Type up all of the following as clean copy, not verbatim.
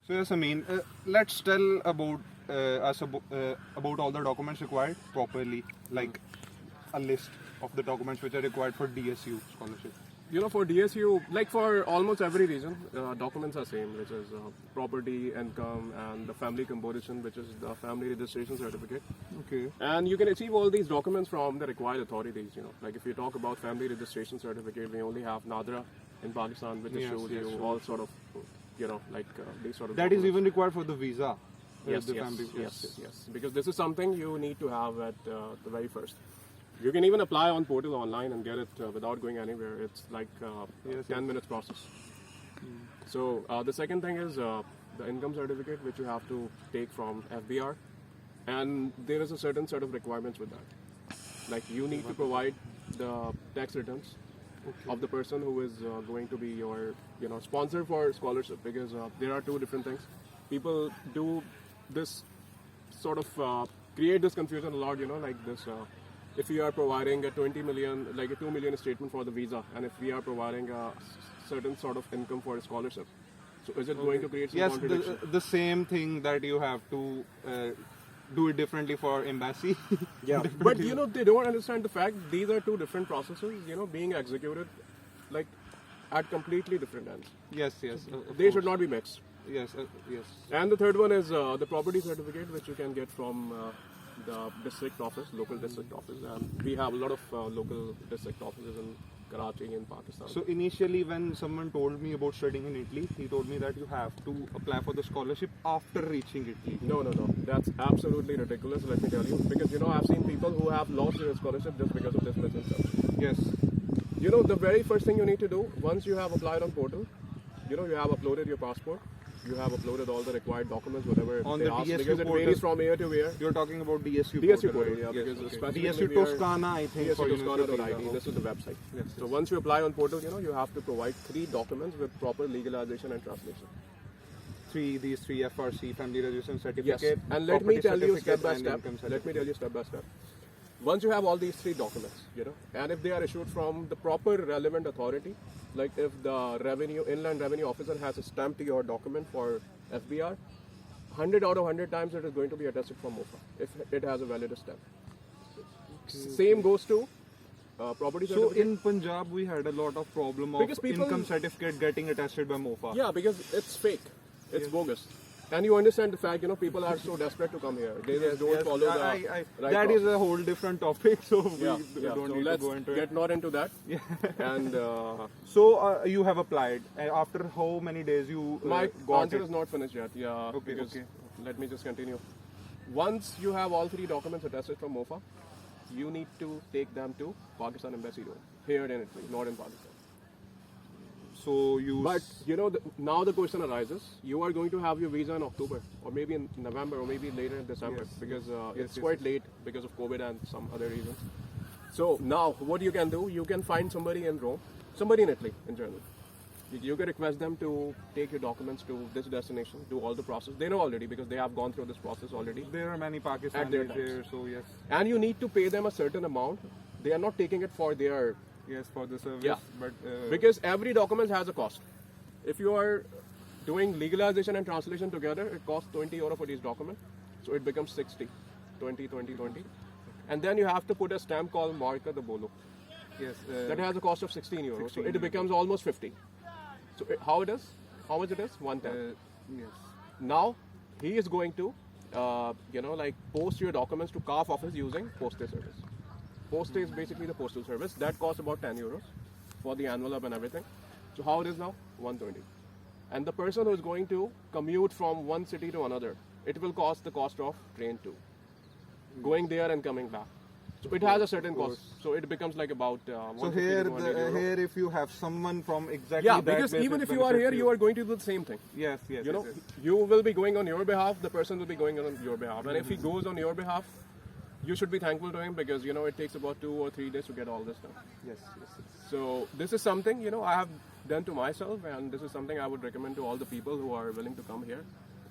So yes, Ameen, let's tell about about all the documents required properly, like a list of the documents which are required for DSU scholarship. For DSU, like for almost every region, documents are same, which is property, income, and the family composition, which is the family registration certificate. Okay. And you can achieve all these documents from the required authorities. Like if you talk about family registration certificate, we only have NADRA in Pakistan, which issues you all sort of, these sort of. That is even required for the visa. Yes. Because this is something you need to have at the very first. You can even apply on portal online and get it without going anywhere. It's like 10 minutes process. So the second thing is the income certificate, which you have to take from FBR. And there is a certain set of requirements with that. Like you need to provide the tax returns of the person who is going to be your sponsor for scholarship, because there are two different things. People do this sort of create this confusion a lot, like this. If we are providing a 20 million, like a 2 million statement for the visa, and if we are providing a certain sort of income for a scholarship, so is it going to create some contradiction? The same thing that you have to do it differently for embassy. Yeah, but they don't understand the fact these are two different processes, being executed like at completely different ends. Yes. They should not be mixed. Yes. And the third one is the property certificate, which you can get from the district office, local district office, and we have a lot of local district offices in Karachi in Pakistan. So initially when someone told me about studying in Italy, he told me that you have to apply for the scholarship after reaching Italy. No, that's absolutely ridiculous, let me tell you, because I've seen people who have lost their scholarship just because of this misconception. Yes. The very first thing you need to do, once you have applied on portal, you have uploaded your passport, you have uploaded all the required documents, whatever on they the ask, DSU because it portal, varies from year to year. You're talking about DSU portal, yeah, yes, because okay. specifically DSU Toscana, I think. DSU Toscana.it, this is the website. Yes. So once you apply on portal, you have to provide 3 documents with proper legalization and translation. These three FRC, family registration certificate. Yes, and let me tell you step by step. Once you have all these 3 documents, and if they are issued from the proper relevant authority, like if the inland revenue officer has stamped your document for FBR, 100 out of 100 times it is going to be attested from MOFA if it has a valid stamp. Same goes to property certificate. So in Punjab we had a lot of problem of income certificate getting attested by MOFA. Yeah, because it's fake, it's bogus. And you understand the fact, people are so desperate to come here. They just don't follow the right that process. is a whole different topic, so we don't need let's to go into get not into that. Yeah. And so you have applied. After how many days you my got answer it? is not finished yet. Yeah. Okay. Let me just continue. Once you have all 3 documents attested from MOFA, you need to take them to Pakistan Embassy Road here in Italy, not in Pakistan. So But now the question arises: you are going to have your visa in October, or maybe in November, or maybe later in December, because it's quite late because of COVID and some other reasons. So now, what you can do? You can find somebody in Rome, somebody in Italy in general. You can request them to take your documents to this destination, do all the process. They know already because they have gone through this process already. There are many Pakistanis there, so yes. And you need to pay them a certain amount. They are not taking it for their for the service. Yeah. But because every document has a cost. If you are doing legalization and translation together, it costs 20 euro for these documents. So it becomes 60, 20. And then you have to put a stamp called Marca de Bolo. Yes. That has a cost of 16 euros. So it becomes almost 50. So how it is? How much it is? 110. Yes. Now he is going to, post your documents to CAF office using postage service. Postage is basically the postal service. That costs about 10 euros for the envelope and everything. So how it is now? 120. And the person who is going to commute from one city to another, it will cost the cost of train too. Going there and coming back. So it has a certain cost. So it becomes like about so here if you have someone from exactly yeah, that because place, even if you are here, you are going to do the same thing. Yes. You will be going on your behalf, the person will be going on your behalf. And if he goes on your behalf, you should be thankful to him because, it takes about 2 or 3 days to get all this done. Yes. So this is something, I have done to myself, and this is something I would recommend to all the people who are willing to come here.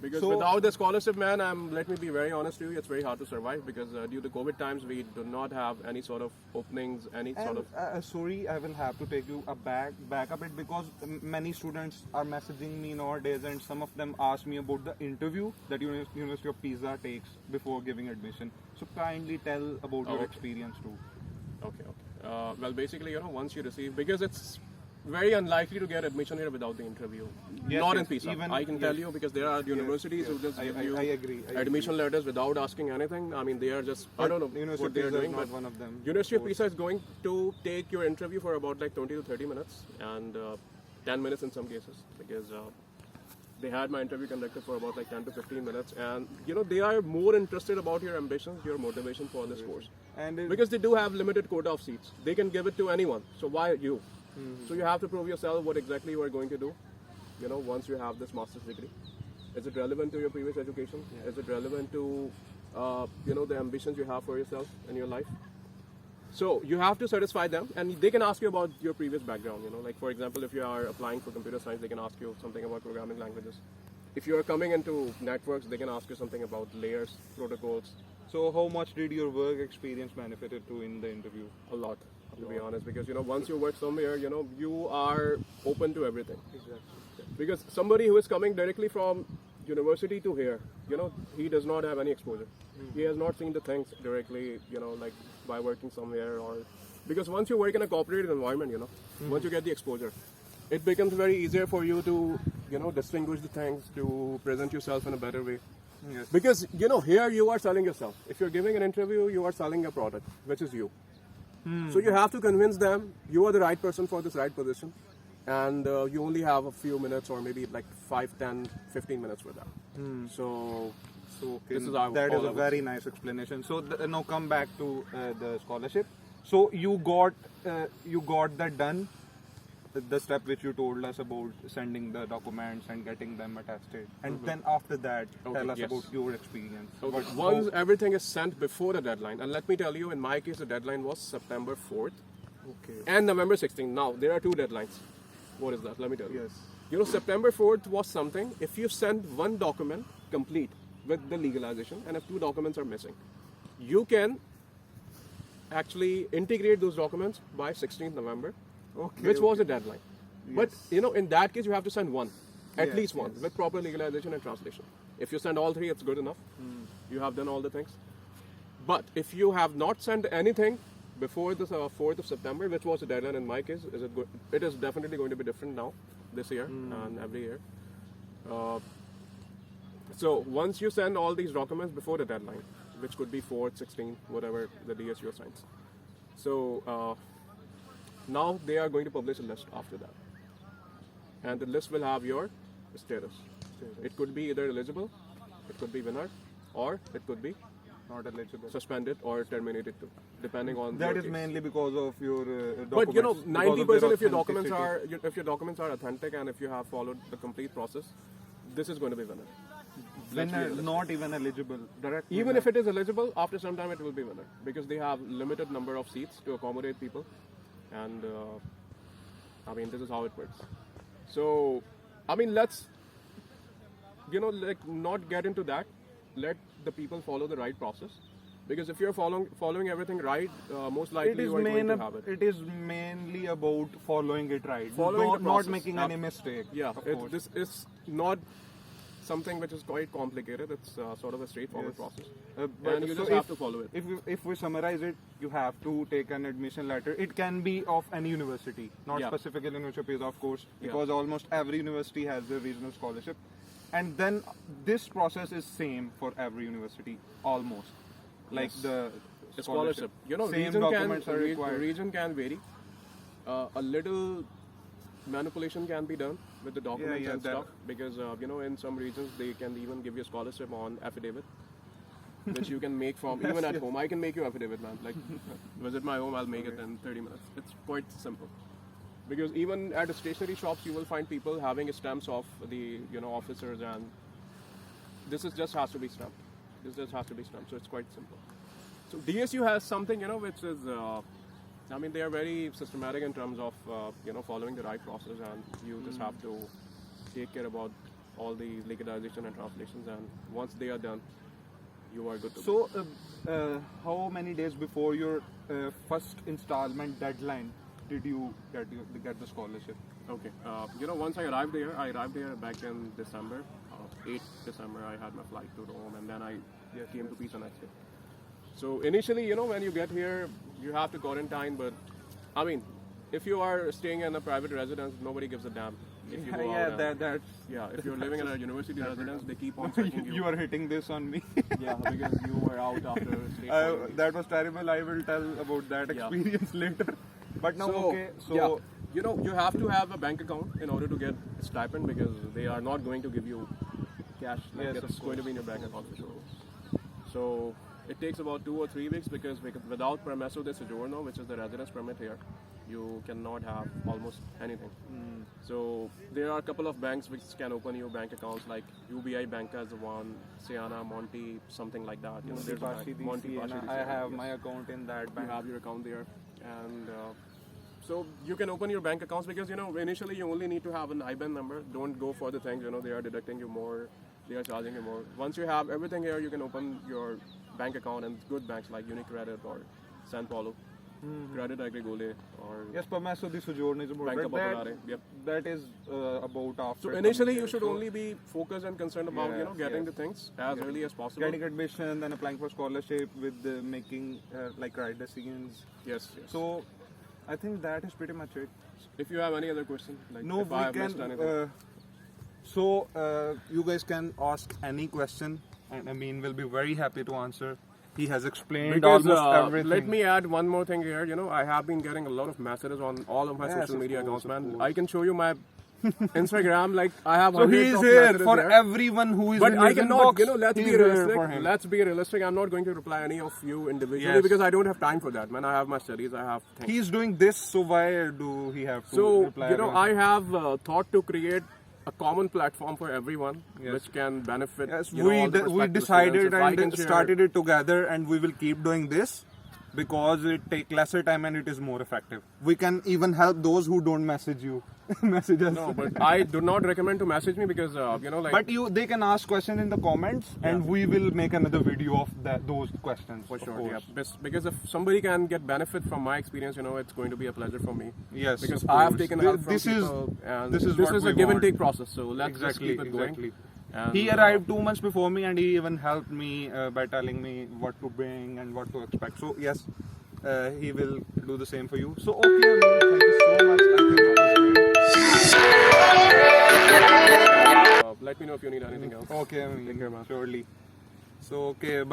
Because So- without the scholarship, man, let me be very honest to you, it's very hard to survive because due to COVID times, we do not have any sort of openings, any sort And of. sorry, I will have to take you back a bit because many students are messaging me nowadays, and some of them ask me about the interview that University of Pisa takes before giving admission. So kindly tell about your Okay. experience too. Okay. Well, basically, once you receive, because it's very unlikely to get admission here without the interview. Yes, Not yes, in Pisa. even- I can tell yes. you because there are universities who yes. just give you I agree. admission letters without asking anything. I mean, they are just, I don't know University what of they are Pisa doing, is but not one of them. University of Pisa is going to take your interview for about like 20 to 30 minutes and 10 minutes in some cases because they had my interview conducted for about like 10 to 15 minutes, and they are more interested about your ambitions, your motivation for this course. And Because they do have limited quota of seats. They can give it to anyone. So why you? So you have to prove yourself what exactly you are going to do, once you have this master's degree. Is it relevant to your previous education? Is it relevant to, the ambitions you have for yourself in your life? So you have to satisfy them, and they can ask you about your previous background. Like for example, if you are applying for computer science, they can ask you something about programming languages. If you are coming into networks, they can ask you something about layers, protocols. so how much did your work experience benefited to in the interview? A lot, to be honest, because once you work somewhere, you are open to everything. Exactly. Because somebody who is coming directly from university to here, he does not have any exposure. He has not seen the things directly, like by working somewhere or because once you work in a cooperative environment, once you get the exposure, it becomes very easier for you to, distinguish the things, to present yourself in a better way. Yes. Because, here you are selling yourself. If you're giving an interview, you are selling a product, which is you. So you have to convince them you are the right person for this right position. And you only have a few minutes or maybe like 5, 10, 15 minutes with them. So Okay, this is our, that all is I a would very say. nice explanation. So now come back to the scholarship. So you got that done. The step which you told us about sending the documents and getting them attested, and then after that, Okay, tell us yes. about your experience. Okay. What- Once how- everything is sent before the deadline, and let me tell you, in my case, the deadline was September 4th okay. and November 16th. Now, there are two deadlines. What is that? Let me tell you. Yes. September 4th was something, if you send one document complete with the legalization, and if two documents are missing, you can actually integrate those documents by 16th November, Okay, which was okay. the deadline. But, in that case, you have to send one, at Yes, least one, yes. with proper legalization and translation. If you send all three, it's good enough. You have done all the things. But if you have not sent anything before the 4th of September, which was the deadline in my case, it is definitely going to be different now, this year and every year. So once you send all these documents before the deadline, which could be 4th, 16th, whatever the DSU assigns. So now they are going to publish a list after that. And the list will have your status. It could be either eligible, it could be winner, or it could be Not eligible. suspended or terminated too, depending on That your is case. mainly because of your documents. But 90% if your documents authenticity. are authentic and if you have followed the complete process, this is going to be winner. Winner, not even eligible. Direct Even winner. if it is eligible, after some time it will be winner because they have limited number of seats to accommodate people, and this is how it works. So, let's not get into that. Let the people follow the right process, because if you're following everything right, most likely it is you are going to have it. It is mainly about following it right, Following the not process. making any mistake. Yeah, of course. this is not something which is quite complicated. It's sort of a straightforward Yes. process, But and you so just have to follow it. If we summarize it, you have to take an admission letter. It can be of any university, not Yeah. specifically University of Pisa, of course, Yeah. because almost every university has a regional scholarship. And then this process is same for every university, almost. Like Yes. the Scholarship. Same Region documents are can required. region can vary. A little manipulation can be done with the documents yeah, and that- stuff because in some regions they can even give you a scholarship on affidavit, which you can make from even at home. I can make you affidavit, man. Like visit my home, I'll make it in 30 minutes. It's quite simple. Because even at the stationery shops, you will find people having stamps of the officers, and this is just has to be stamped. This just has to be stamped. So it's quite simple. So DSU has something which is they are very systematic in terms of following the right process, and you just have to take care about all the legalization and translations, and once they are done, you are good to go. So, how many days before your first installment deadline did you get the scholarship? Okay, once I arrived there back in December, 8th December, I had my flight to Rome, and then I came to Pisa next day. So initially, when you get here, you have to quarantine, but I mean, if you are staying in a private residence, nobody gives a damn. If you go out and- if you're living in a university residence, they keep on checking you. You are hitting this on me. Yeah, because you were out after state holidays. That was terrible. I will tell about that experience later. But now, So, you have to have a bank account in order to get a stipend, because they are not going to give you cash. Like it's going to be in your bank account for sure. So it takes about 2 or 3 weeks, because without permesso de soggiorno, which is the residence permit here, you cannot have almost anything. So there are a couple of banks which can open your bank accounts, like UBI Bank as the one, Siena, Monte, something like that. There's a bank, Monte Paschi di I Siena, have yes. my account in that bank. You have your account there, and so you can open your bank accounts, because initially you only need to have an IBAN number. Don't go for the things, they are deducting you more, they are charging you more. Once you have everything here, you can open your bank account, and good banks like Unicredit or San Paulo, Credit Agricole, or Yes, permesso di soggiorno is about Banca Popolare. Yep. that is about after. So initially coming you should here. only be focused and concerned about getting the things as early as possible. Getting admission, then applying for scholarship, with making like right decisions. Yes. So I think that is pretty much it. If you have any other question, like No, if I have we missed can. anything. You guys can ask any question, and Ameen will be very happy to answer. He has explained Because, almost everything. let me add one more thing here. I have been getting a lot of messages on all of my Yes, social of media course, accounts, of man. course. I can show you my Instagram. Like I have So hundreds he is of here messages for there. everyone who is But in I his cannot, inbox. let's He be is here realistic. for him. Let's be realistic. I'm not going to reply any of you individually, Yes. because I don't have time for that, man. I have my studies. I have things. He is doing this, so why do he have to So, reply? everyone? I have thought to create a common platform for everyone, Yes. which can benefit. Yes, all the we prospective decided students. If I can and share- started it together, and we will keep doing this because it take lesser time and it is more effective. We can even help those who don't message you, message us. No, but I do not recommend to message me, because like. But they can ask questions in the comments, and we will make another video of those questions. For of sure, course. yeah. Because if somebody can get benefit from my experience, it's going to be a pleasure for me. Yes, Because of I have course. taken help from This is- people, and this is this what is a we give and want. take process. So let's just Exactly, keep it going. exactly. And, He arrived 2 months before me, and he even helped me by telling me what to bring and what to expect. So yes, he will do the same for you. So okay, Ameen, thank you so much. I think that was great. let me know if you need anything else. Okay, Ameen, Take care, man. surely. So okay, bye.